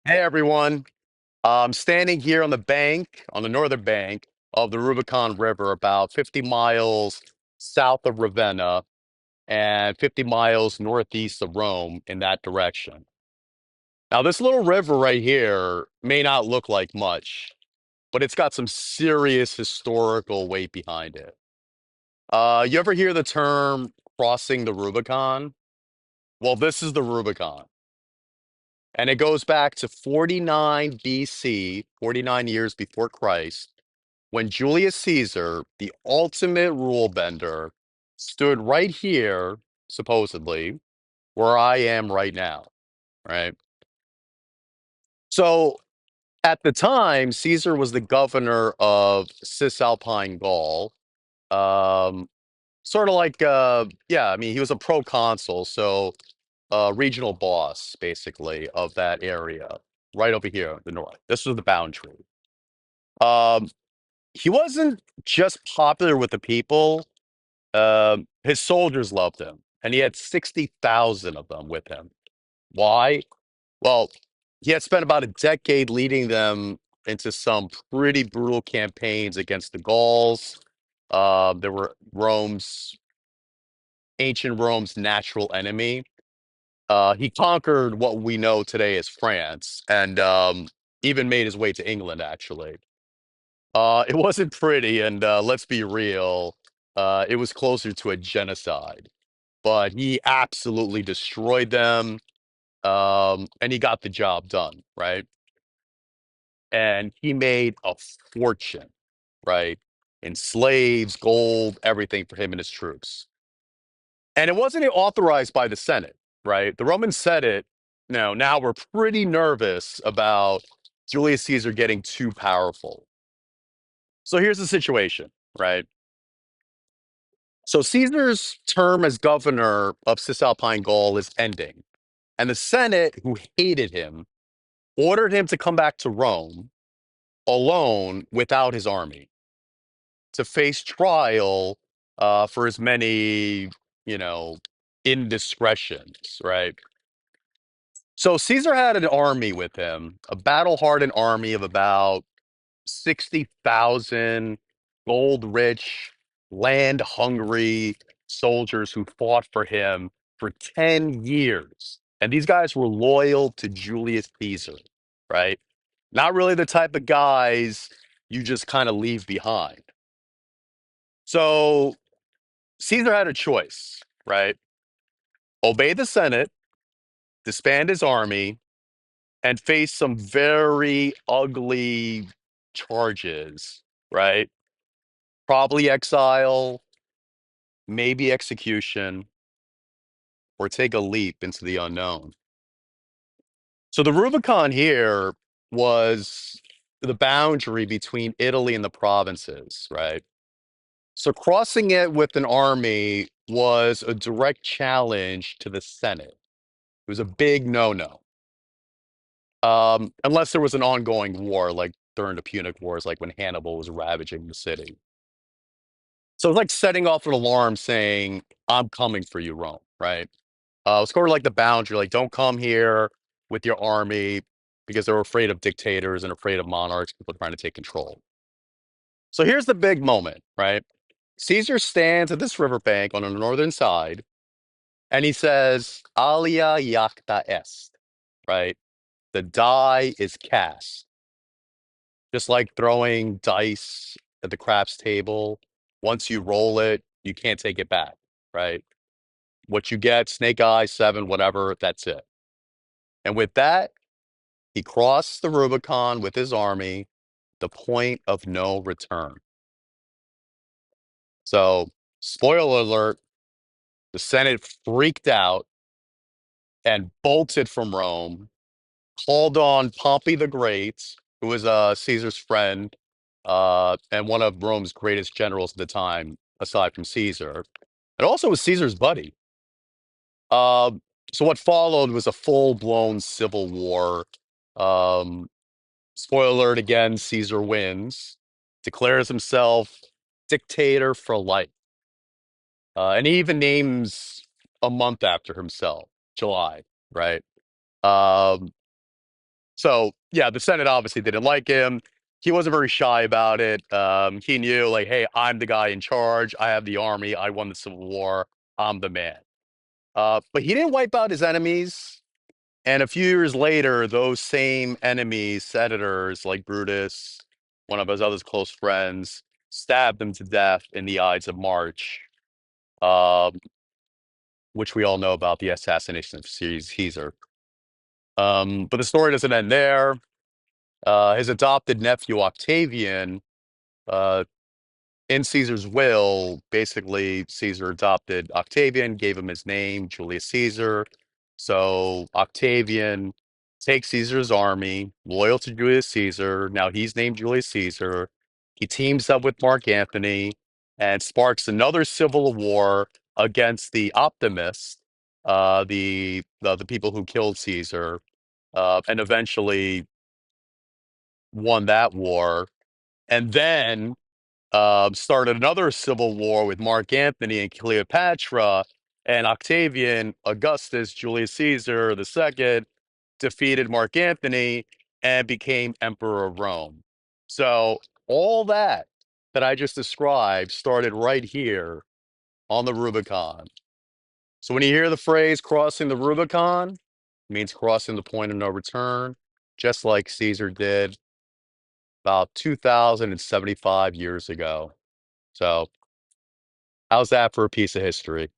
Hey everyone. I'm standing here on the bank, on the northern bank of the Rubicon River, about 50 miles south of Ravenna and 50 miles northeast of Rome in that direction. Now, this little river right here may not look like much, but it's got some serious historical weight behind it. You ever hear the term crossing the Rubicon? Well, this is the Rubicon. And it goes back to 49 BC, 49 years before Christ, when Julius Caesar, the ultimate rule bender, stood right here, supposedly, where I am right now, right? So at the time, Caesar was the governor of Cisalpine Gaul. Um, Sort of like, yeah, I mean, he was a proconsul, so regional boss, basically, of that area, right over here, the north. This was the boundary. Um, he wasn't just popular with the people. His soldiers loved him, and he had 60,000 of them with him. Why? Well, he had spent about a decade leading them into some pretty brutal campaigns against the Gauls. There were ancient Rome's natural enemy. He conquered what we know today as France, and even made his way to England, actually. It wasn't pretty, and let's be real, it was closer to a genocide. But he absolutely destroyed them, and he got the job done, right? And he made a fortune, right? In slaves, gold, everything for him and his troops. And it wasn't authorized by the Senate, right? The Roman Senate, now we're pretty nervous about Julius Caesar getting too powerful. So here's the situation, right? So Caesar's term as governor of Cisalpine Gaul is ending, and the Senate, who hated him, ordered him to come back to Rome alone without his army to face trial for his many, you know, indiscretions, right? So Caesar had an army with him, a battle-hardened army of about 60,000 gold-rich, land-hungry soldiers who fought for him for 10 years. And these guys were loyal to Julius Caesar, right? Not really the type of guys you just kind of leave behind. So Caesar had a choice, right? Obey the Senate, disband his army, and face some very ugly charges, right? Probably exile, maybe execution, or take a leap into the unknown. So the Rubicon here was the boundary between Italy and the provinces, right? So crossing it with an army was a direct challenge to the Senate. It was a big no-no. Unless there was an ongoing war, like during the Punic Wars, like when Hannibal was ravaging the city. So it's like setting off an alarm saying, I'm coming for you, Rome, right? It's sort of like the boundary, like don't come here with your army because they're afraid of dictators and afraid of monarchs, people trying to take control. So here's the big moment, right? Caesar stands at this riverbank on the northern side and he says, Alia jacta est, right? The die is cast. Just like throwing dice at the craps table, once you roll it, you can't take it back, right? What you get, snake eyes, seven, whatever, that's it. And with that, he crossed the Rubicon with his army, the point of no return. So, spoiler alert, the Senate freaked out and bolted from Rome, called on Pompey the Great, who was Caesar's friend and one of Rome's greatest generals at the time, aside from Caesar, and also was Caesar's buddy. Uh, so what followed was a full-blown civil war. Um, Spoiler alert again, Caesar wins, declares himself dictator for life. And he even names a month after himself, July, right? Um, So yeah, the Senate obviously didn't like him. He wasn't very shy about it. He knew like, hey, I'm the guy in charge. I have the army. I won the Civil War. I'm the man. But he didn't wipe out his enemies. And a few years later, those same enemies, senators like Brutus, one of his other close friends, stabbed him to death in the Ides of March, uh, which we all know about the assassination of Caesar. But the story doesn't end there. His adopted nephew Octavian, uh, in Caesar's will, basically Caesar adopted Octavian, gave him his name, Julius Caesar. So Octavian takes Caesar's army, loyal to Julius Caesar. Now he's named Julius Caesar. He teams up with Mark Antony and sparks another civil war against the Optimists, the people who killed Caesar, and eventually won that war. And then started another civil war with Mark Antony and Cleopatra, and Octavian, Augustus, Julius Caesar II defeated Mark Antony and became Emperor of Rome. So all that I just described started right here on the Rubicon. So when you hear the phrase crossing the Rubicon, it means crossing the point of no return, just like Caesar did about 2075 years ago. So how's that for a piece of history?